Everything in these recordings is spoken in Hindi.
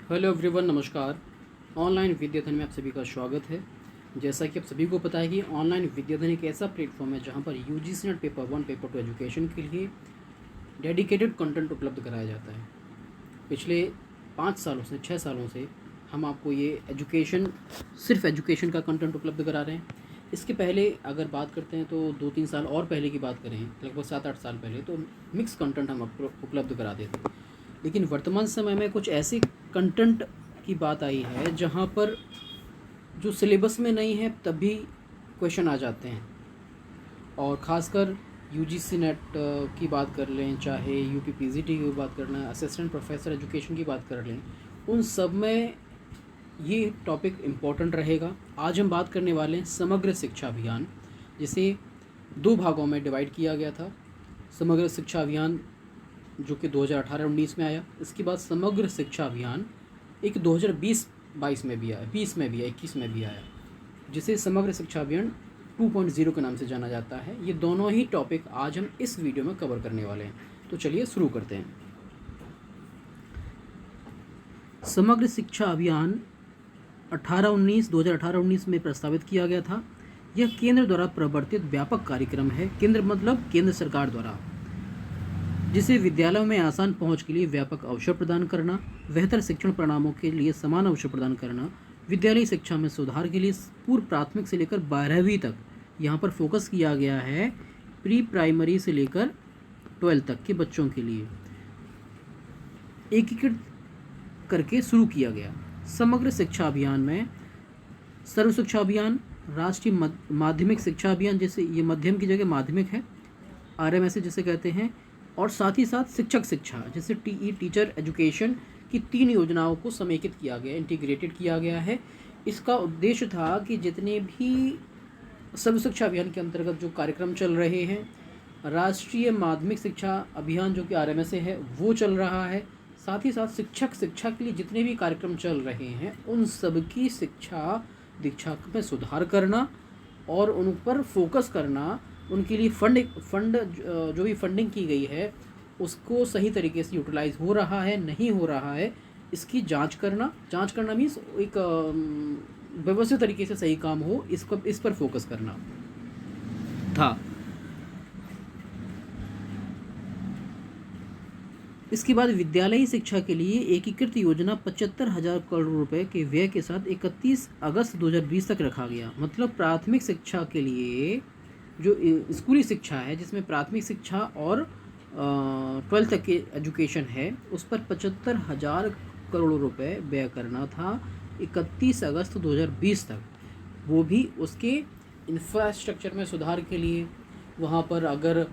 हेलो एवरीवन, नमस्कार। ऑनलाइन विद्याधन में आप सभी का स्वागत है। जैसा कि आप सभी को पता है कि ऑनलाइन विद्याधन एक ऐसा प्लेटफॉर्म है जहां पर UGC net paper 1 paper 2 education के लिए डेडिकेटेड कंटेंट उपलब्ध कराया जाता है। पिछले 6 सालों से हम आपको ये सिर्फ एजुकेशन का कंटेंट उपलब्ध करा रहे हैं। इसके पहले अगर बात करते हैं तो 2-3 साल और पहले की बात करें, लगभग 7-8 साल पहले, तो मिक्स कंटेंट हम आपको उपलब्ध कराते थे। लेकिन वर्तमान समय में कुछ ऐसे कंटेंट की बात आई है जहाँ पर जो सिलेबस में नहीं है तब भी क्वेश्चन आ जाते हैं। और ख़ासकर यूजीसी नेट की बात कर लें, चाहे यूपी पीजीटी की बात कर लें, असिस्टेंट प्रोफेसर एजुकेशन की बात कर लें, उन सब में ये टॉपिक इम्पोर्टेंट रहेगा। आज हम बात करने वाले हैं समग्र शिक्षा अभियान, जिसे 2 भागों में डिवाइड किया गया था। समग्र शिक्षा अभियान जो कि 2018-19 में आया। इसके बाद समग्र शिक्षा अभियान एक 2020-22 में भी आया, 20 में भी आया, 21 में भी आया, जिसे समग्र शिक्षा अभियान 2.0 के नाम से जाना जाता है। ये दोनों ही टॉपिक आज हम इस वीडियो में कवर करने वाले हैं। तो चलिए शुरू करते हैं। समग्र शिक्षा अभियान 2018-19 में प्रस्तावित किया गया था। यह केंद्र द्वारा प्रवर्तित व्यापक कार्यक्रम है। केंद्र मतलब केंद्र सरकार द्वारा, जिसे विद्यालयों में आसान पहुंच के लिए व्यापक अवसर प्रदान करना, बेहतर शिक्षण परिणामों के लिए समान अवसर प्रदान करना, विद्यालयी शिक्षा में सुधार के लिए पूर्व प्राथमिक से लेकर 12वीं तक यहाँ पर फोकस किया गया है। प्री प्राइमरी से लेकर 12 तक के बच्चों के लिए एकीकृत करके शुरू किया गया। समग्र शिक्षा अभियान में सर्व शिक्षा अभियान, राष्ट्रीय माध्यमिक शिक्षा अभियान, जैसे ये मध्यम की जगह माध्यमिक है, RMS जिसे कहते हैं, और साथ ही साथ शिक्षक शिक्षा जैसे TE टीचर एजुकेशन की 3 योजनाओं को समेकित किया गया, इंटीग्रेटेड किया गया है। इसका उद्देश्य था कि जितने भी सर्व शिक्षा अभियान के अंतर्गत जो कार्यक्रम चल रहे हैं, राष्ट्रीय माध्यमिक शिक्षा अभियान जो कि RMS है वो चल रहा है, साथ ही साथ शिक्षक शिक्षा के लिए जितने भी कार्यक्रम चल रहे हैं उन सब की शिक्षा दीक्षा में सुधार करना और उन पर फोकस करना, उनके लिए फंड जो भी फंडिंग की गई है उसको सही तरीके से यूटिलाइज हो रहा है नहीं हो रहा है, इसकी जांच करना मीन्स एक व्यवस्थित तरीके से सही काम हो, इस पर फोकस करना था। इसके बाद विद्यालयी शिक्षा के लिए एकीकृत योजना 75,000 करोड़ रुपए के व्यय के साथ 31 अगस्त 2020 तक रखा गया। मतलब प्राथमिक शिक्षा के लिए जो स्कूली शिक्षा है, जिसमें प्राथमिक शिक्षा और 12 तक की एजुकेशन है, उस पर 75,000 करोड़ रुपए व्यय करना था 31 अगस्त 2020 तक। वो भी उसके इंफ्रास्ट्रक्चर में सुधार के लिए, वहाँ पर अगर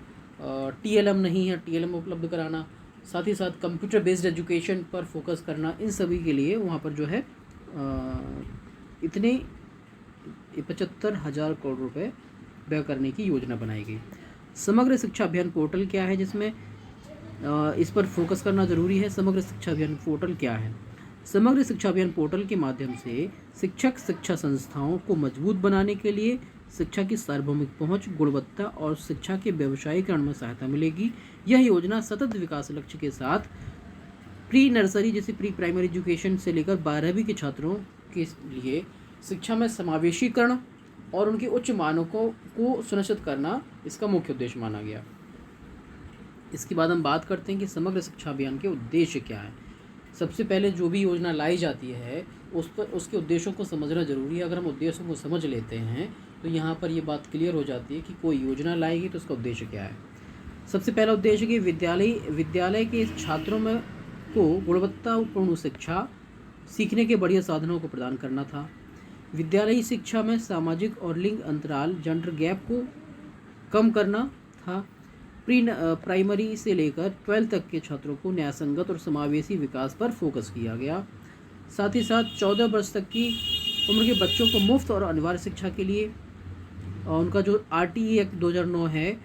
TLM नहीं है TLM उपलब्ध कराना, साथ ही साथ कंप्यूटर बेस्ड एजुकेशन पर फोकस करना, इन सभी के लिए वहाँ पर जो है इतने 75,000 करोड़ रुपए व्यय करने की योजना बनाई गई। समग्र शिक्षा अभियान पोर्टल क्या है, जिसमें इस पर फोकस करना जरूरी है। समग्र शिक्षा अभियान पोर्टल क्या है? समग्र शिक्षा अभियान पोर्टल के माध्यम से शिक्षक शिक्षा संस्थाओं को मजबूत बनाने के लिए शिक्षा की सार्वभौमिक पहुंच, गुणवत्ता और शिक्षा के व्यवसायीकरण में सहायता मिलेगी। यह योजना सतत विकास लक्ष्य के साथ प्री नर्सरी जैसे प्री प्राइमरी एजुकेशन से लेकर 12वीं के छात्रों के लिए शिक्षा में समावेशीकरण और उनके उच्च मानकों को सुनिश्चित करना इसका मुख्य उद्देश्य माना गया। इसके बाद हम बात करते हैं कि समग्र शिक्षा अभियान के उद्देश्य क्या है। सबसे पहले जो भी योजना लाई जाती है उस पर उसके उद्देश्यों को समझना जरूरी है। अगर हम उद्देश्यों को समझ लेते हैं तो यहाँ पर ये बात क्लियर हो जाती है कि कोई योजना लाएगी तो उसका उद्देश्य क्या है। सबसे पहला उद्देश्य कि विद्यालय के छात्रों में को गुणवत्तापूर्ण शिक्षा, सीखने के बढ़िया साधनों को प्रदान करना था। विद्यालयी शिक्षा में सामाजिक और लिंग अंतराल जेंडर गैप को कम करना था। प्री प्राइमरी से लेकर 12 तक के छात्रों को न्यायसंगत और समावेशी विकास पर फोकस किया गया। साथ ही साथ 14 वर्ष तक की उम्र के बच्चों को मुफ्त और अनिवार्य शिक्षा के लिए उनका जो RTE एक्ट 2009 है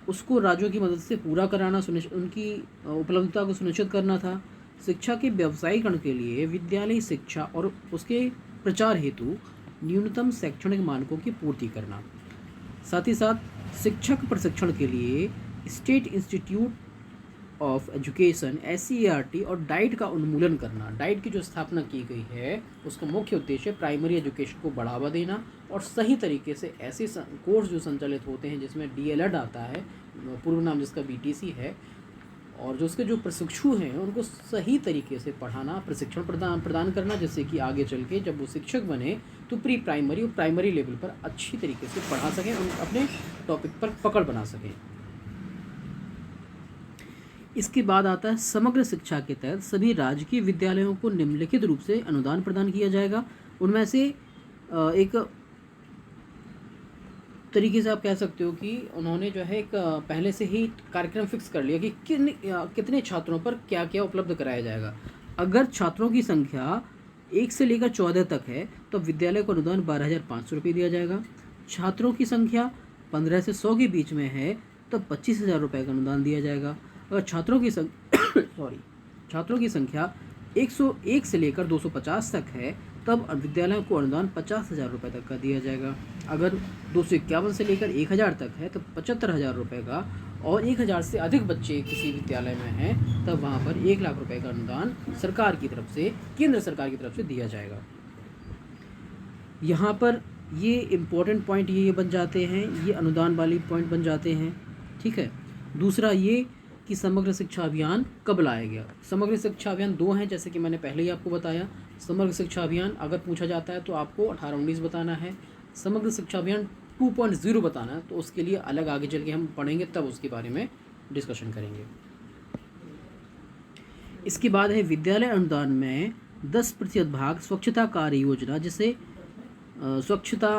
उसको राज्यों की मदद से पूरा कराना, उनकी उपलब्धता को सुनिश्चित करना था। शिक्षा के व्यवसायीकरण के लिए विद्यालयी शिक्षा और उसके प्रचार हेतु न्यूनतम शैक्षणिक मानकों की पूर्ति करना। साथ ही साथ शिक्षक प्रशिक्षण के लिए state institute of education SCERT और डाइट का उन्मूलन करना। डाइट की जो स्थापना की गई है उसका मुख्य उद्देश्य प्राइमरी एजुकेशन को बढ़ावा देना और सही तरीके से ऐसे कोर्स जो संचालित होते हैं जिसमें DLED आता है, पूर्व नाम जिसका BTC है, और जो उसके जो प्रशिक्षु हैं उनको सही तरीके से पढ़ाना, प्रशिक्षण प्रदान करना, जिससे कि आगे चल के जब वो शिक्षक बने तो प्री प्राइमरी और प्राइमरी लेवल पर अच्छी तरीके से पढ़ा सकें, उन अपने टॉपिक पर पकड़ बना सकें। इसके बाद आता है समग्र शिक्षा के तहत सभी राजकीय विद्यालयों को निम्नलिखित रूप से अनुदान प्रदान किया जाएगा। उनमें से एक तरीके से आप कह सकते हो कि उन्होंने जो है एक पहले से ही कार्यक्रम फिक्स कर लिया कि कितने छात्रों पर क्या क्या उपलब्ध कराया जाएगा। अगर छात्रों की संख्या 1 से लेकर 14 तक है तो विद्यालय को अनुदान 12,500 रुपये दिया जाएगा। छात्रों की संख्या 15 से 100 के बीच में है तो 25,000 रुपये का अनुदान दिया जाएगा। अगर छात्रों की संख्या 101 से लेकर 250 तक है तब विद्यालयों को अनुदान 50,000 रुपये तक का दिया जाएगा। अगर 251 से लेकर 1,000 तक है तो 75,000 रुपये का, और 1,000 से अधिक बच्चे किसी विद्यालय में हैं तब वहाँ पर 1 लाख रुपये का अनुदान सरकार की तरफ से, केंद्र सरकार की तरफ से दिया जाएगा। यहाँ पर ये इम्पोर्टेंट पॉइंट ये बन जाते हैं, ये अनुदान वाली पॉइंट बन जाते हैं। ठीक है। दूसरा ये कि समग्र शिक्षा अभियान कब लाया गया। समग्र शिक्षा अभियान 2 हैं, जैसे कि मैंने पहले ही आपको बताया। समग्र शिक्षा अभियान अगर पूछा जाता है तो आपको 18-19 बताना है। समग्र शिक्षा अभियान 2.0 बताना है तो उसके लिए अलग आगे चल के हम पढ़ेंगे, तब उसके बारे में डिस्कशन करेंगे। इसके बाद है विद्यालय अनुदान में 10% भाग स्वच्छता कार्य योजना, जिसे स्वच्छता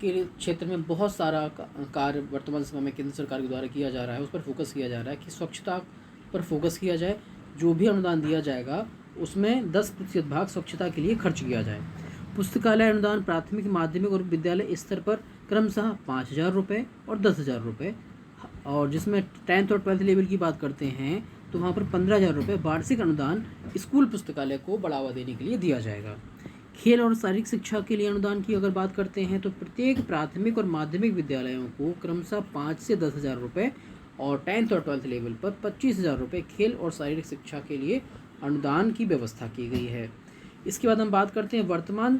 के क्षेत्र में बहुत सारा कार्य वर्तमान समय में केंद्र सरकार के द्वारा किया जा रहा है, उस पर फोकस किया जा रहा है कि स्वच्छता पर फोकस किया जाए। जो भी अनुदान दिया जाएगा उसमें 10% भाग स्वच्छता के लिए खर्च किया जाए। पुस्तकालय अनुदान प्राथमिक, माध्यमिक और विद्यालय स्तर पर क्रमशः 5,000 रुपये और 10,000 रुपये, और जिसमें 10th और 12th लेवल की बात करते हैं तो वहाँ पर 15,000 रुपये वार्षिक अनुदान स्कूल पुस्तकालय को बढ़ावा देने के लिए दिया जाएगा। खेल और शारीरिक शिक्षा के लिए अनुदान की अगर बात करते हैं तो प्रत्येक प्राथमिक और माध्यमिक विद्यालयों को क्रमशः 5 से 10,000 रुपये और 10th और 12th लेवल पर 25,000 रुपये खेल और शारीरिक शिक्षा के लिए अनुदान की व्यवस्था की गई है। इसके बाद हम बात करते हैं वर्तमान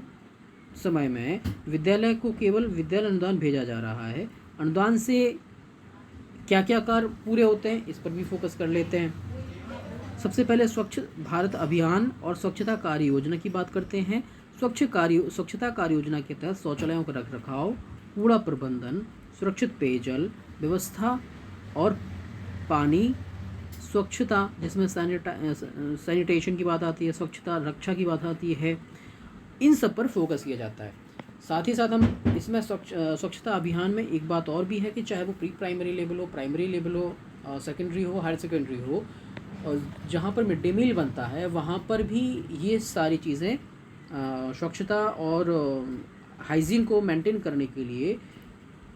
समय में विद्यालय को केवल विद्यालय अनुदान भेजा जा रहा है। अनुदान से क्या क्या कार्य पूरे होते हैं इस पर भी फोकस कर लेते हैं। सबसे पहले स्वच्छ भारत अभियान और स्वच्छता कार्य योजना की बात करते हैं। स्वच्छता कार्य योजना के तहत शौचालयों का रखरखाव, कूड़ा प्रबंधन, सुरक्षित पेयजल व्यवस्था और पानी, स्वच्छता जिसमें सैनिटेशन की बात आती है, स्वच्छता रक्षा की बात आती है, इन सब पर फोकस किया जाता है। साथ ही साथ हम इसमें स्वच्छता अभियान में एक बात और भी है कि चाहे वो प्री प्राइमरी लेवल हो, प्राइमरी लेवल हो, सेकेंडरी हो, हायर सेकेंडरी हो, और जहाँ पर मिड डे मील बनता है वहाँ पर भी ये सारी चीज़ें स्वच्छता और हाइजीन को मेंटेन करने के लिए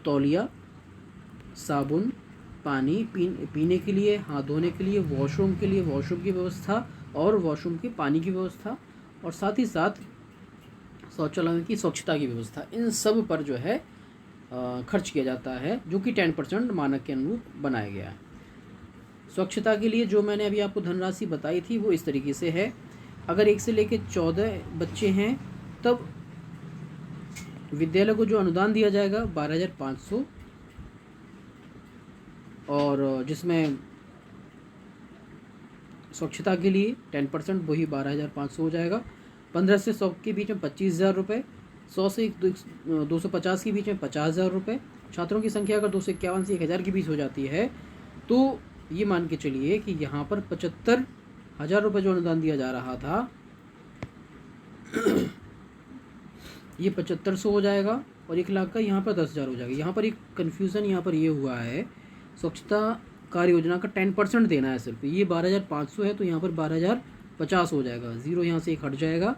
तौलिया, साबुन, पानी पीने के लिए, हाथ धोने के लिए, वॉशरूम के लिए वॉशरूम की व्यवस्था और वॉशरूम के पानी की व्यवस्था, और साथ ही साथ शौचालयों की स्वच्छता की व्यवस्था, इन सब पर जो है खर्च किया जाता है, जो कि 10% मानक के अनुरूप बनाया गया है। स्वच्छता के लिए जो मैंने अभी आपको धनराशि बताई थी वो इस तरीके से है। अगर 1 से लेकर 14 बच्चे हैं तब विद्यालय को जो अनुदान दिया जाएगा 12,500, और जिसमें स्वच्छता के लिए 10% वही 12,500 हो जाएगा। 15 से 100 के बीच में 25,000 रुपये, 100 से 250 के बीच में 50,000 रुपये। छात्रों की संख्या अगर 251 से 1,000 के बीच हो जाती है तो ये मान के चलिए कि यहाँ पर 75,000 रुपये जो अनुदान दिया जा रहा था ये 7,500 हो जाएगा, और 1 लाख का यहाँ पर 10,000 हो जाएगा। यहाँ पर एक कन्फ्यूज़न यहाँ पर ये हुआ है, स्वच्छता कार्य योजना का 10% देना है सिर्फ, ये 12,500 है तो यहाँ पर 12,050 हो जाएगा, ज़ीरो यहाँ से एक हट जाएगा,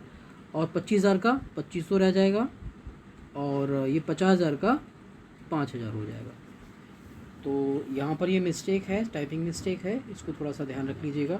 और 25,000 का 2,500 रह जाएगा, और ये 50,000 का 5,000 हो जाएगा। तो यहाँ पर ये मिस्टेक है, टाइपिंग मिस्टेक है, इसको थोड़ा सा ध्यान रख लीजिएगा।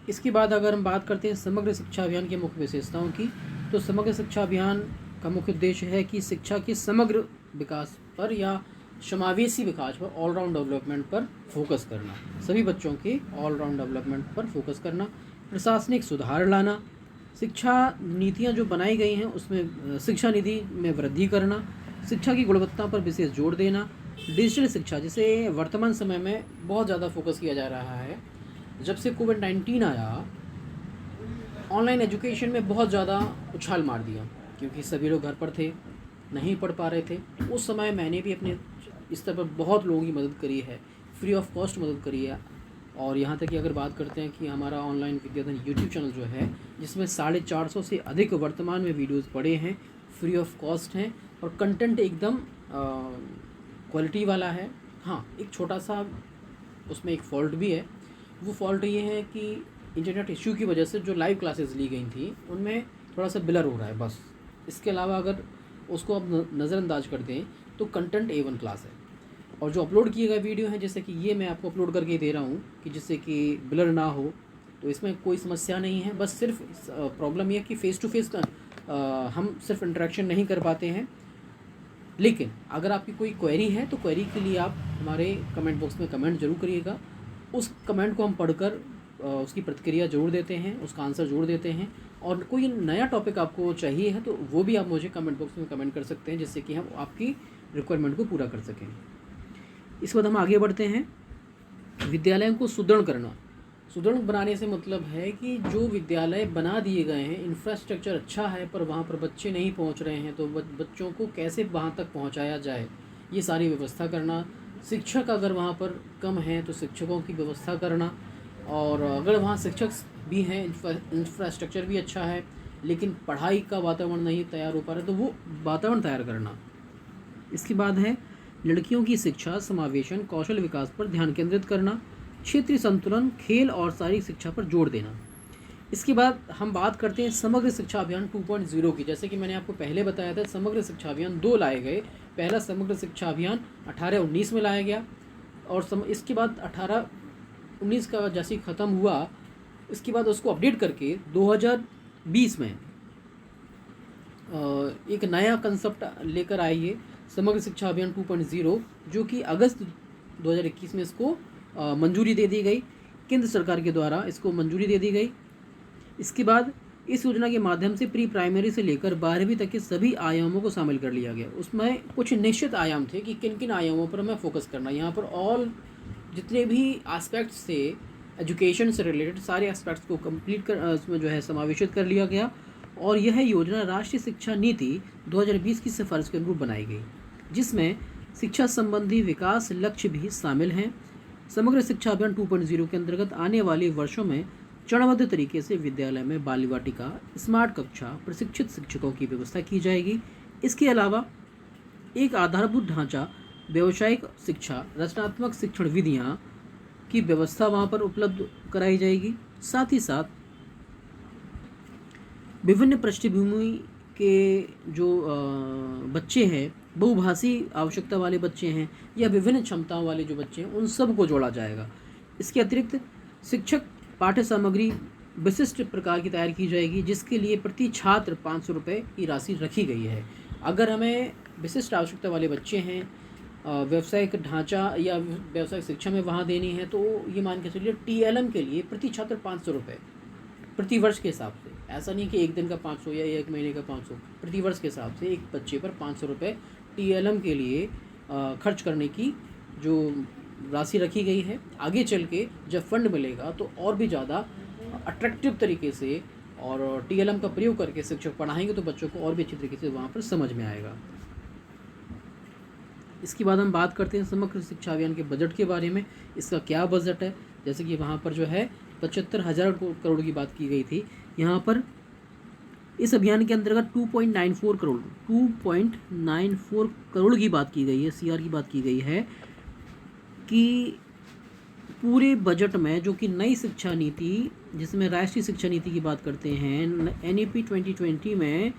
इसके बाद अगर हम बात करते हैं समग्र शिक्षा अभियान की मुख्य विशेषताओं की, तो समग्र शिक्षा अभियान का मुख्य उद्देश्य है कि शिक्षा के समग्र विकास पर या समावेशी विकास पर, ऑलराउंड डेवलपमेंट पर फोकस करना, सभी बच्चों के ऑलराउंड डेवलपमेंट पर फोकस करना, प्रशासनिक सुधार लाना, शिक्षा नीतियाँ जो बनाई गई हैं उसमें शिक्षा नीति में वृद्धि करना, शिक्षा की गुणवत्ता पर विशेष जोर देना, डिजिटल शिक्षा जिसे वर्तमान समय में बहुत ज़्यादा फोकस किया जा रहा है। जब से कोविड-19 आया, ऑनलाइन एजुकेशन में बहुत ज़्यादा उछाल मार दिया, क्योंकि सभी लोग घर पर थे, नहीं पढ़ पा रहे थे। उस समय मैंने भी अपने स्तर पर बहुत लोगों की मदद करी है, फ्री ऑफ कॉस्ट मदद करी है। और यहाँ तक कि अगर बात करते हैं कि हमारा ऑनलाइन विद्याधन यूट्यूब चैनल जो है, जिसमें 450 से अधिक वर्तमान में वीडियोज़ पड़े हैं, फ्री ऑफ कॉस्ट हैं और कंटेंट एकदम क्वालिटी वाला है। हाँ, एक छोटा सा उसमें एक फ़ॉल्ट भी है। वो फ़ॉल्ट ये है कि इंटरनेट इश्यू की वजह से जो लाइव क्लासेस ली गई थी उनमें थोड़ा सा ब्लर हो रहा है बस। इसके अलावा अगर उसको आप नज़रअंदाज कर दें तो कंटेंट A1 क्लास है। और जो अपलोड किए गए वीडियो हैं, जैसे कि ये मैं आपको अपलोड करके दे रहा हूँ कि जिससे कि ब्लर ना हो, तो इसमें कोई समस्या नहीं है। बस सिर्फ प्रॉब्लम ये है कि फ़ेस टू फेस हम सिर्फ इंटरेक्शन नहीं कर पाते हैं। लेकिन अगर आपकी कोई क्वेरी है तो क्वेरी के लिए आप हमारे कमेंट बॉक्स में कमेंट ज़रूर करिएगा। उस कमेंट को हम पढ़कर उसकी प्रतिक्रिया ज़रूर देते हैं, उसका आंसर ज़रूर देते हैं। और कोई नया टॉपिक आपको चाहिए है तो वो भी आप मुझे कमेंट बॉक्स में कमेंट कर सकते हैं, जिससे कि हम आपकी रिक्वायरमेंट को पूरा कर सकें। इसके बाद हम आगे बढ़ते हैं। विद्यालयों को सुदृढ़ करना। सुदृढ़ बनाने से मतलब है कि जो विद्यालय बना दिए गए हैं, इंफ्रास्ट्रक्चर अच्छा है पर वहाँ पर बच्चे नहीं पहुँच रहे हैं, तो बच्चों को कैसे वहाँ तक पहुँचाया जाए, ये सारी व्यवस्था करना। शिक्षक अगर वहाँ पर कम हैं तो शिक्षकों की व्यवस्था करना। और अगर वहाँ शिक्षक भी हैं, इंफ्रास्ट्रक्चर भी अच्छा है, लेकिन पढ़ाई का वातावरण नहीं तैयार हो पा रहा है, तो वो वातावरण तैयार करना। इसके बाद है लड़कियों की शिक्षा, समावेशन, कौशल विकास पर ध्यान केंद्रित करना, क्षेत्रीय संतुलन, खेल और शारीरिक शिक्षा पर जोर देना। इसके बाद हम बात करते हैं समग्र शिक्षा अभियान 2.0 की। जैसे कि मैंने आपको पहले बताया था, समग्र शिक्षा अभियान 2 लाए गए। पहला समग्र शिक्षा अभियान 18-19 में लाया गया और इसके बाद 18-19 का जैसे ख़त्म हुआ, इसके बाद उसको अपडेट करके 2020 में एक नया कंसेप्ट लेकर आई है, समग्र शिक्षा अभियान 2.0, जो कि अगस्त 2021 में इसको मंजूरी दे दी गई। केंद्र सरकार के द्वारा इसको मंजूरी दे दी गई। इसके बाद इस योजना के माध्यम से प्री प्राइमरी से लेकर 12वीं तक के सभी आयामों को शामिल कर लिया गया। उसमें कुछ निश्चित आयाम थे कि किन किन आयामों पर हमें फोकस करना। यहाँ पर ऑल जितने भी एस्पेक्ट्स थे एजुकेशन से रिलेटेड, सारे एस्पेक्ट्स को कंप्लीट कर उसमें जो है समावेशित कर लिया गया। और यह योजना राष्ट्रीय शिक्षा नीति 2020 की सिफारिश के अनुरूप बनाई गई, जिसमें शिक्षा संबंधी विकास लक्ष्य भी शामिल हैं। समग्र शिक्षा अभियान 2.0 के अंतर्गत आने वाले वर्षों में चरणबद्ध तरीके से विद्यालय में बाल वाटिका, स्मार्ट कक्षा, प्रशिक्षित शिक्षकों की व्यवस्था की जाएगी। इसके अलावा एक आधारभूत ढांचा, व्यावसायिक शिक्षा, रचनात्मक शिक्षण विधियाँ की व्यवस्था वहाँ पर उपलब्ध कराई जाएगी। साथ ही साथ विभिन्न पृष्ठभूमि के जो बच्चे हैं, बहुभाषी आवश्यकता वाले बच्चे हैं या विभिन्न क्षमताओं वाले जो बच्चे हैं, उन सब को जोड़ा जाएगा। इसके अतिरिक्त शिक्षक पाठ्य सामग्री विशिष्ट प्रकार की तैयार की जाएगी, जिसके लिए प्रति छात्र 500 रुपये की राशि रखी गई है। अगर हमें विशिष्ट आवश्यकता वाले बच्चे हैं, व्यावसायिक ढांचा या व्यावसायिक शिक्षा में वहाँ देनी है, तो ये मान के चलिए TLM के लिए प्रति छात्र 500 रुपये प्रति वर्ष के हिसाब से। ऐसा नहीं कि एक दिन का 500 या एक महीने का 500, प्रति वर्ष के हिसाब से एक बच्चे पर 500 रुपये TLM के लिए खर्च करने की जो राशि रखी गई है। आगे चल के जब फंड मिलेगा तो और भी ज़्यादा अट्रैक्टिव तरीके से और TLM का प्रयोग करके शिक्षक पढ़ाएंगे, तो बच्चों को और भी अच्छी तरीके से वहाँ पर समझ में आएगा। इसके बाद हम बात करते हैं समग्र शिक्षा अभियान के बजट के बारे में। इसका क्या बजट है, जैसे कि वहाँ पर जो है 75,000 करोड़ की बात की गई थी। यहाँ पर इस अभियान के अंतर्गत 2.94 करोड़ की बात की गई है, CR की बात की गई है कि पूरे बजट में, जो कि नई शिक्षा नीति, जिसमें राष्ट्रीय शिक्षा नीति की बात करते हैं, NEP 2020 में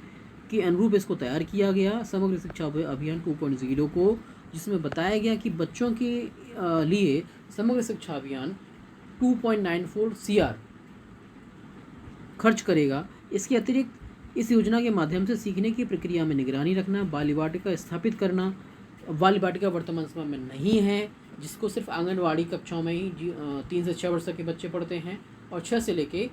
के अनुरूप इसको तैयार किया गया समग्र शिक्षा अभियान 2.0 को, जिसमें बताया गया कि बच्चों के लिए समग्र शिक्षा अभियान 2.94 CR खर्च करेगा। इसके अतिरिक्त इस योजना के माध्यम से सीखने की प्रक्रिया में निगरानी रखना, बाल वाटिका स्थापित करना बाल बाटिका वर्तमान समय में नहीं है, जिसको सिर्फ आंगनवाड़ी कक्षाओं में ही 3 से 6 वर्ष के बच्चे पढ़ते हैं और 6 से लेके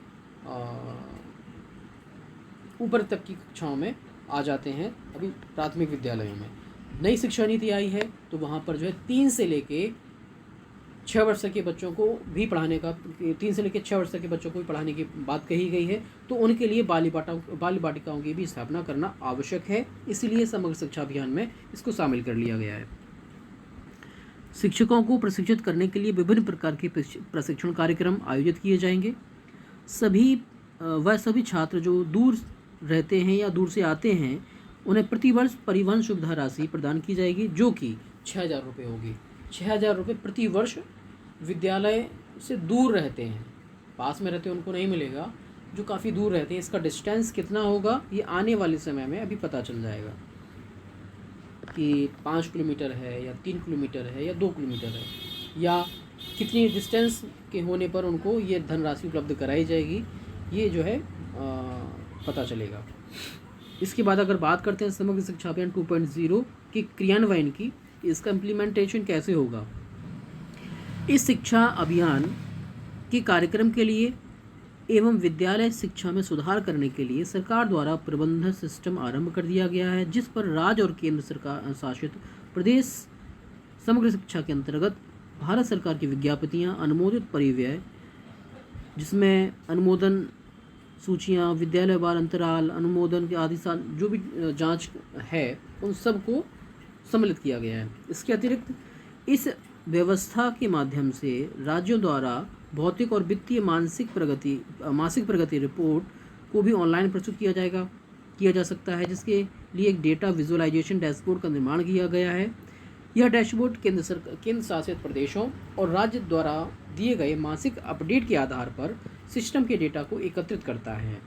ऊपर तक की कक्षाओं में आ जाते हैं अभी प्राथमिक विद्यालयों में। नई शिक्षा नीति आई है तो वहाँ पर जो है 3 से लेके 6 वर्ष के बच्चों को भी पढ़ाने का 3 से लेकर 6 वर्ष के बच्चों को भी पढ़ाने की बात कही गई है। तो उनके लिए बाल बाटिकाओं की भी स्थापना करना आवश्यक है, इसीलिए समग्र शिक्षा अभियान में इसको शामिल कर लिया गया है। शिक्षकों को प्रशिक्षित करने के लिए विभिन्न प्रकार के प्रशिक्षण कार्यक्रम आयोजित किए जाएंगे। सभी छात्र जो दूर रहते हैं या दूर से आते हैं उन्हें प्रतिवर्ष परिवहन सुविधा राशि प्रदान की जाएगी, जो कि 6,000 रुपये होगी। 6,000 रुपये प्रति वर्ष विद्यालय से दूर रहते हैं, पास में रहते हैं उनको नहीं मिलेगा, जो काफ़ी दूर रहते हैं। इसका डिस्टेंस कितना होगा ये आने वाले समय में अभी पता चल जाएगा कि 5 किलोमीटर है या 3 किलोमीटर है या 2 किलोमीटर है, या कितनी डिस्टेंस के होने पर उनको ये धनराशि उपलब्ध कराई जाएगी, ये जो है पता चलेगा। इसके बाद अगर बात करते हैं समग्र शिक्षा अभियान 2.0 के क्रियान्वयन की, इसका इम्प्लीमेंटेशन कैसे होगा। इस शिक्षा अभियान के कार्यक्रम के लिए एवं विद्यालय शिक्षा में सुधार करने के लिए सरकार द्वारा प्रबंधन सिस्टम आरंभ कर दिया गया है, जिस पर राज्य और केंद्र सरकार शासित प्रदेश समग्र शिक्षा के अंतर्गत भारत सरकार की विज्ञप्तियाँ, अनुमोदित परिव्यय, जिसमें अनुमोदन सूचियाँ, विद्यालय वार अंतराल, अनुमोदन के आदि जो भी जांच है उन सब को सम्मिलित किया गया है। इसके अतिरिक्त इस व्यवस्था के माध्यम से राज्यों द्वारा भौतिक और वित्तीय मासिक प्रगति रिपोर्ट को भी ऑनलाइन प्रस्तुत किया जा सकता है, जिसके लिए एक डेटा विजुअलाइजेशन डैशबोर्ड का निर्माण किया गया है। यह डैशबोर्ड केंद्र शासित प्रदेशों और राज्य द्वारा दिए गए मासिक अपडेट के आधार पर सिस्टम के डेटा को एकत्रित करता है।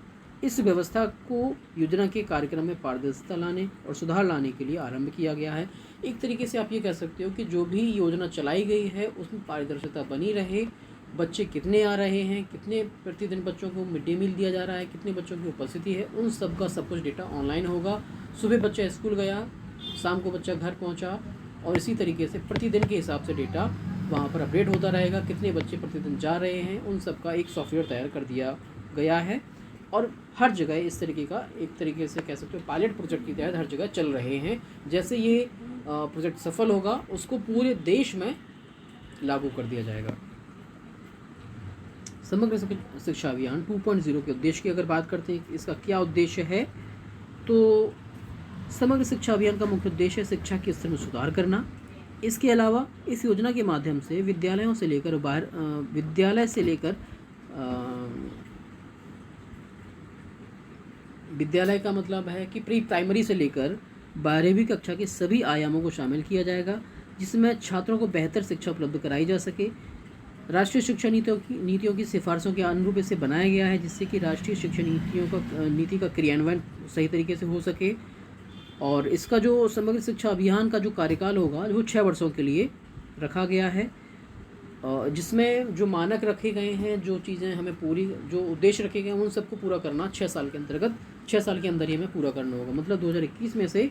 इस व्यवस्था को योजना के कार्यक्रम में पारदर्शिता लाने और सुधार लाने के लिए आरंभ किया गया है। एक तरीके से आप ये कह सकते हो कि जो भी योजना चलाई गई है उसमें पारदर्शिता बनी रहे, बच्चे कितने आ रहे हैं, कितने प्रतिदिन बच्चों को मिड डे मील दिया जा रहा है, कितने बच्चों की उपस्थिति है, उन सब का सब कुछ डेटा ऑनलाइन होगा। सुबह बच्चा स्कूल गया, शाम को बच्चा घर पहुँचा, और इसी तरीके से प्रतिदिन के हिसाब से डेटा वहाँ पर अपडेट होता रहेगा। कितने बच्चे प्रतिदिन जा रहे हैं उन सब का एक सॉफ्टवेयर तैयार कर दिया गया है, और हर जगह इस तरीके का एक तरीके से कह सकते हो पायलट प्रोजेक्ट की तहत हर जगह चल रहे हैं। जैसे ये प्रोजेक्ट सफल होगा उसको पूरे देश में लागू कर दिया जाएगा। समग्र शिक्षा अभियान 2.0 के उद्देश्य की अगर बात करते हैं, इसका क्या उद्देश्य है, तो समग्र शिक्षा अभियान का मुख्य उद्देश्य है शिक्षा के स्तर में सुधार करना। इसके अलावा इस योजना के माध्यम से विद्यालय का मतलब है कि प्री प्राइमरी से लेकर 12वीं कक्षा के सभी आयामों को शामिल किया जाएगा, जिसमें छात्रों को बेहतर शिक्षा उपलब्ध कराई जा सके। राष्ट्रीय शिक्षा नीतियों की सिफारिशों के अनुरूप इसे बनाया गया है, जिससे कि राष्ट्रीय शिक्षा नीति का क्रियान्वयन सही तरीके से हो सके। और इसका जो समग्र शिक्षा अभियान का जो कार्यकाल होगा वो 6 वर्षों के लिए रखा गया है, जिसमें जो मानक रखे गए हैं, जो चीज़ें हमें पूरी, जो उद्देश्य रखे गए हैं उन सबको पूरा करना 6 साल के अंतर्गत 6 साल के अंदर ही हमें पूरा करना होगा। मतलब 2021 में से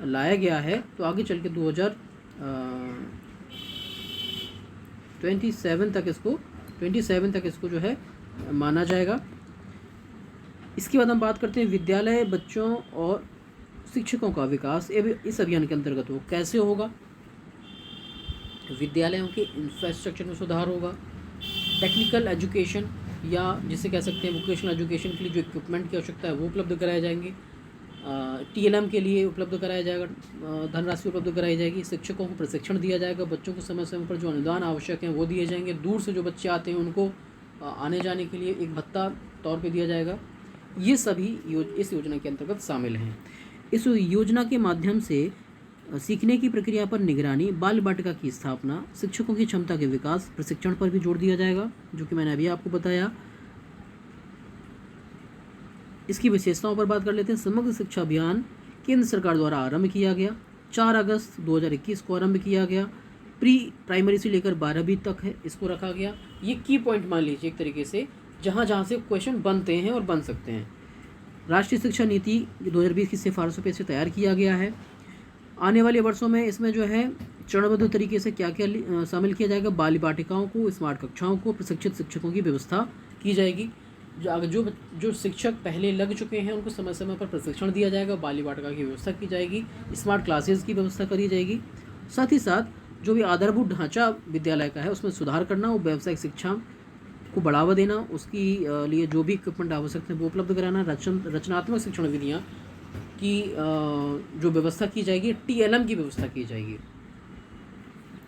लाया गया है तो आगे चल के 2027 तक इसको जो है माना जाएगा। इसके बाद हम बात करते हैं विद्यालय बच्चों और शिक्षकों का विकास इस अभियान के अंतर्गत वो कैसे होगा। विद्यालयों के इंफ्रास्ट्रक्चर में सुधार होगा, टेक्निकल एजुकेशन या जिसे कह सकते हैं वोकेशनल एजुकेशन के लिए जो इक्विपमेंट की आवश्यकता है वो उपलब्ध कराए जाएंगे। TLM के लिए उपलब्ध कराया जाएगा, धनराशि उपलब्ध कराई जाएगी। शिक्षकों को प्रशिक्षण दिया जाएगा, बच्चों को समय समय पर जो अनुदान आवश्यक हैं वो दिए जाएंगे। दूर से जो बच्चे आते हैं उनको आने जाने के लिए एक भत्ता तौर पे दिया जाएगा। ये सभी इस योजना के अंतर्गत शामिल हैं। इस योजना के माध्यम से सीखने की प्रक्रिया पर निगरानी, बाल बाटिका की स्थापना, शिक्षकों की क्षमता के विकास, प्रशिक्षण पर भी जोर दिया जाएगा, जो कि मैंने अभी आपको बताया। इसकी विशेषताओं पर बात कर लेते हैं। समग्र शिक्षा अभियान केंद्र सरकार द्वारा आरंभ किया गया, 4 अगस्त 2021 को आरंभ किया गया। प्री प्राइमरी से लेकर 12वीं तक है, इसको रखा गया। ये की पॉइंट मान लीजिए एक तरीके से, जहाँ से क्वेश्चन बनते हैं और बन सकते हैं। राष्ट्रीय शिक्षा नीति 2020 की सिफारिशों पर इसे तैयार किया गया है। आने वाले वर्षों में इसमें जो है चरणबद्ध तरीके से क्या क्या शामिल किया जाएगा। बाल बाटिकाओं को, स्मार्ट कक्षाओं को, प्रशिक्षित शिक्षकों की व्यवस्था की जाएगी। जो शिक्षक पहले लग चुके हैं उनको समय समय पर प्रशिक्षण दिया जाएगा। बाल बाटिका की व्यवस्था की जाएगी। स्मार्ट क्लासेस की व्यवस्था करी जाएगी। साथ ही साथ जो भी आधारभूत ढांचा विद्यालय का है उसमें सुधार करना और व्यावसायिक शिक्षा को बढ़ावा देना, उसकी लिए जो भी इक्विपमेंट आवश्यक है वो उपलब्ध कराना। रचनात्मक शिक्षण विधियाँ की जो व्यवस्था की जाएगी, TLM की व्यवस्था की जाएगी।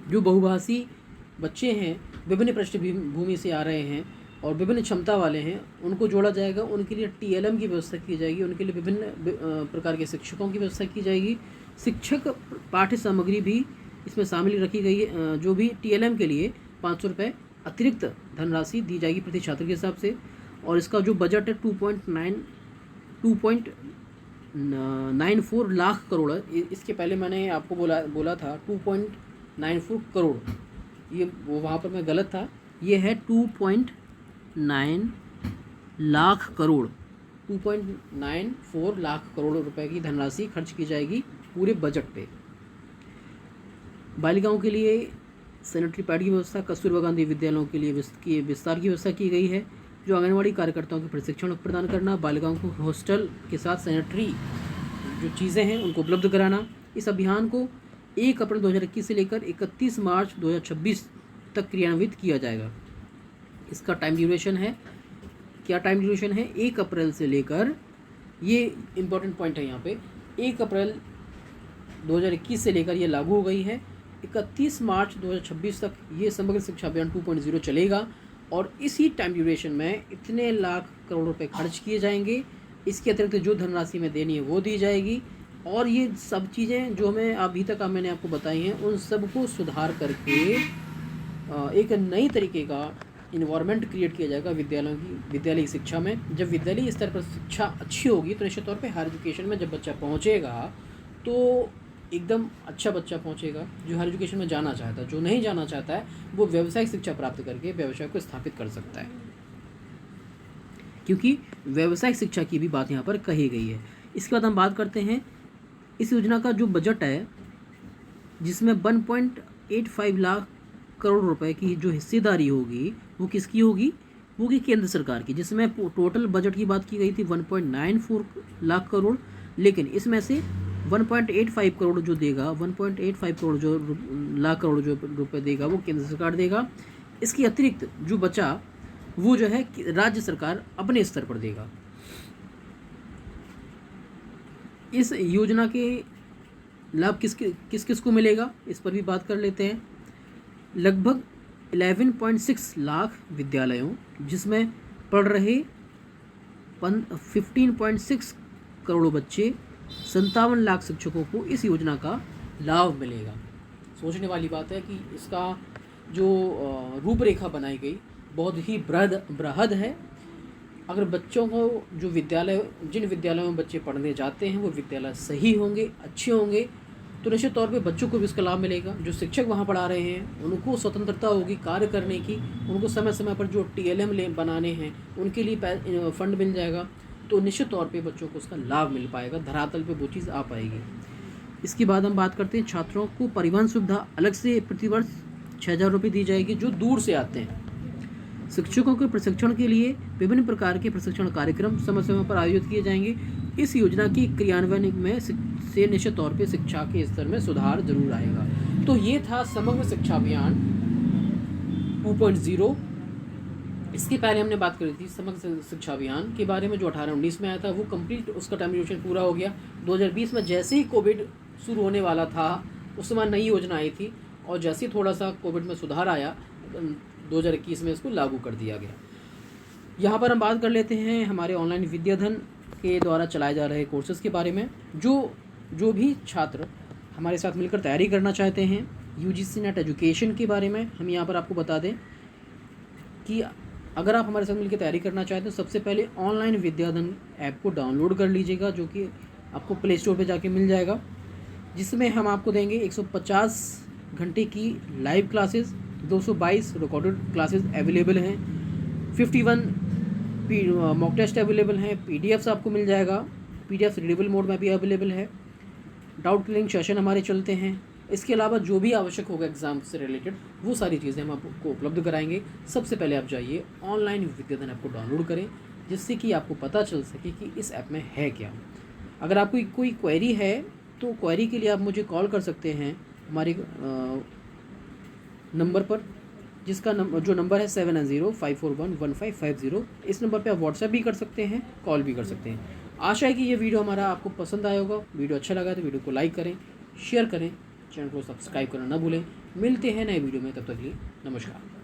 जो बहुभाषी बच्चे हैं, विभिन्न पृष्ठभूमि से आ रहे हैं और विभिन्न क्षमता वाले हैं, उनको जोड़ा जाएगा। उनके लिए TLM की व्यवस्था की जाएगी। उनके लिए विभिन्न प्रकार के शिक्षकों की व्यवस्था की जाएगी। शिक्षक पाठ्य सामग्री भी इसमें शामिल रखी गई है। जो भी TLM के लिए 500 रुपये अतिरिक्त धनराशि दी जाएगी प्रति छात्र के हिसाब से। और इसका जो बजट है 2.94 लाख करोड़ है। इसके पहले मैंने आपको बोला था 2.94 करोड़, ये वो वहाँ पर मैं गलत था। ये है 2.9 लाख करोड़, 2.94 लाख करोड़ रुपए की धनराशि खर्च की जाएगी पूरे बजट पे। बालिकाओं के लिए सैनिटरी पैड की व्यवस्था, कस्तूरबा गांधी विद्यालयों के लिए विस्तार की व्यवस्था की गई है। जो आंगनवाड़ी कार्यकर्ताओं के प्रशिक्षण प्रदान करना, बालिकाओं को हॉस्टल के साथ सैनिटरी जो चीज़ें हैं उनको उपलब्ध कराना। इस अभियान को 1 अप्रैल 2021 से लेकर 31 मार्च 2026 तक क्रियान्वित किया जाएगा। इसका टाइम ड्यूरेशन है, क्या टाइम ड्यूरेशन है, 1 अप्रैल से लेकर, ये इम्पोर्टेंट पॉइंट है यहाँ पे, 1 अप्रैल 2021 से लेकर ये लागू हो गई है। 31 मार्च 2026 तक ये समग्र शिक्षा अभियान 2.0 चलेगा और इसी टाइम ड्यूरेशन में इतने लाख करोड़ रुपए खर्च किए जाएंगे। इसके अतिरिक्त जो धनराशि में देनी है वो दी जाएगी। और ये सब चीज़ें जो हमें अभी तक मैंने आपको बताई हैं उन सब को सुधार करके एक नई तरीके का इन्वायरमेंट क्रिएट किया जाएगा विद्यालयी शिक्षा में। जब विद्यालयी स्तर पर शिक्षा अच्छी होगी तो निश्चित तौर पे हायर एजुकेशन में जब बच्चा पहुंचेगा तो एकदम अच्छा बच्चा पहुंचेगा जो हायर एजुकेशन में जाना चाहता है। जो नहीं जाना चाहता है वो व्यावसायिक शिक्षा प्राप्त करके व्यवसाय को स्थापित कर सकता है, क्योंकि व्यावसायिक शिक्षा की भी बात यहाँ पर कही गई है। इसके बाद हम बात करते हैं इस योजना का जो बजट है, जिसमें 1.85 लाख करोड़ रुपए की जो हिस्सेदारी होगी वो किसकी होगी, वो होगी केंद्र सरकार की। जिसमें टोटल बजट की बात की गई थी 1.94 लाख करोड़, लेकिन इसमें से 1.85 करोड़ जो देगा, 1.85 करोड़ जो लाख करोड़ जो रुपए देगा वो केंद्र सरकार देगा। इसके अतिरिक्त जो बचा वो जो है राज्य सरकार अपने स्तर पर देगा। इस योजना के लाभ किस किस को मिलेगा इस पर भी बात कर लेते हैं। लगभग 11.6 लाख विद्यालयों जिसमें पढ़ रहे 15.6 करोड़ बच्चे, 57 लाख शिक्षकों को इस योजना का लाभ मिलेगा। सोचने वाली बात है कि इसका जो रूपरेखा बनाई गई बहुत ही बृहद है। अगर बच्चों को जिन विद्यालयों में बच्चे पढ़ने जाते हैं वो विद्यालय सही होंगे, अच्छे होंगे, तो निश्चित तौर पे बच्चों को भी इसका लाभ मिलेगा। जो शिक्षक वहाँ पढ़ा रहे हैं उनको स्वतंत्रता होगी कार्य करने की, उनको समय समय पर जो TLM बनाने हैं उनके लिए फंड मिल जाएगा, तो निश्चित तौर पे बच्चों को उसका लाभ मिल पाएगा, धरातल पे वो चीज़ आ पाएगी। इसके बाद हम बात करते हैं छात्रों को परिवहन सुविधा अलग से प्रतिवर्ष 6,000 रुपये दी जाएगी जो दूर से आते हैं। शिक्षकों के प्रशिक्षण के लिए विभिन्न प्रकार के प्रशिक्षण कार्यक्रम समय समय पर आयोजित किए जाएंगे। इस योजना की क्रियान्वयन में से निश्चित तौर पे शिक्षा के स्तर में सुधार जरूर आएगा। तो ये था समग्र शिक्षा अभियान 2.0। इसके पहले हमने बात करी थी समग्र शिक्षा अभियान के बारे में जो 18-19 में आया था, वो कंप्लीट उसका टाइम ड्यूरेशन पूरा हो गया। 2020 में जैसे ही कोविड शुरू होने वाला था उस समय नई योजना आई थी और जैसे ही थोड़ा सा कोविड में सुधार आया 2021 में इसको लागू कर दिया गया। यहाँ पर हम बात कर लेते हैं हमारे ऑनलाइन विद्याधन के द्वारा चलाए जा रहे कोर्सेज़ के बारे में। जो भी छात्र हमारे साथ मिलकर तैयारी करना चाहते हैं UGC नेट एजुकेशन के बारे में, हम यहाँ पर आपको बता दें कि अगर आप हमारे साथ मिलकर तैयारी करना चाहते हैं तो सबसे पहले ऑनलाइन विद्याधन ऐप को डाउनलोड कर लीजिएगा, जो कि आपको प्ले स्टोर पर जाके मिल जाएगा, जिसमें हम आपको देंगे 150 घंटे की live classes, 222 recorded classes available हैं, 51 मॉक टेस्ट अवेलेबल हैं, PDFs आपको मिल जाएगा, PDF रीडेबल मोड में भी अवेलेबल है, डाउट क्लियरिंग सेशन हमारे चलते हैं। इसके अलावा जो भी आवश्यक होगा एग्ज़ाम से रिलेटेड वो सारी चीज़ें हम आपको उपलब्ध कराएंगे। सबसे पहले आप जाइए ऑनलाइन विद्याधन ऐप को डाउनलोड करें, जिससे कि आपको पता चल सके कि इस ऐप में है क्या। अगर आपको कोई क्वेरी है तो क्वेरी के लिए आप मुझे कॉल कर सकते हैं हमारे नंबर पर, जिसका जो नंबर है 7054111550। इस नंबर पे आप व्हाट्सएप भी कर सकते हैं, कॉल भी कर सकते हैं। आशा है कि ये वीडियो हमारा आपको पसंद आया होगा। वीडियो अच्छा लगा तो वीडियो को लाइक करें, शेयर करें, चैनल को सब्सक्राइब करना ना भूलें। मिलते हैं नए वीडियो में, तब तक के लिए नमस्कार।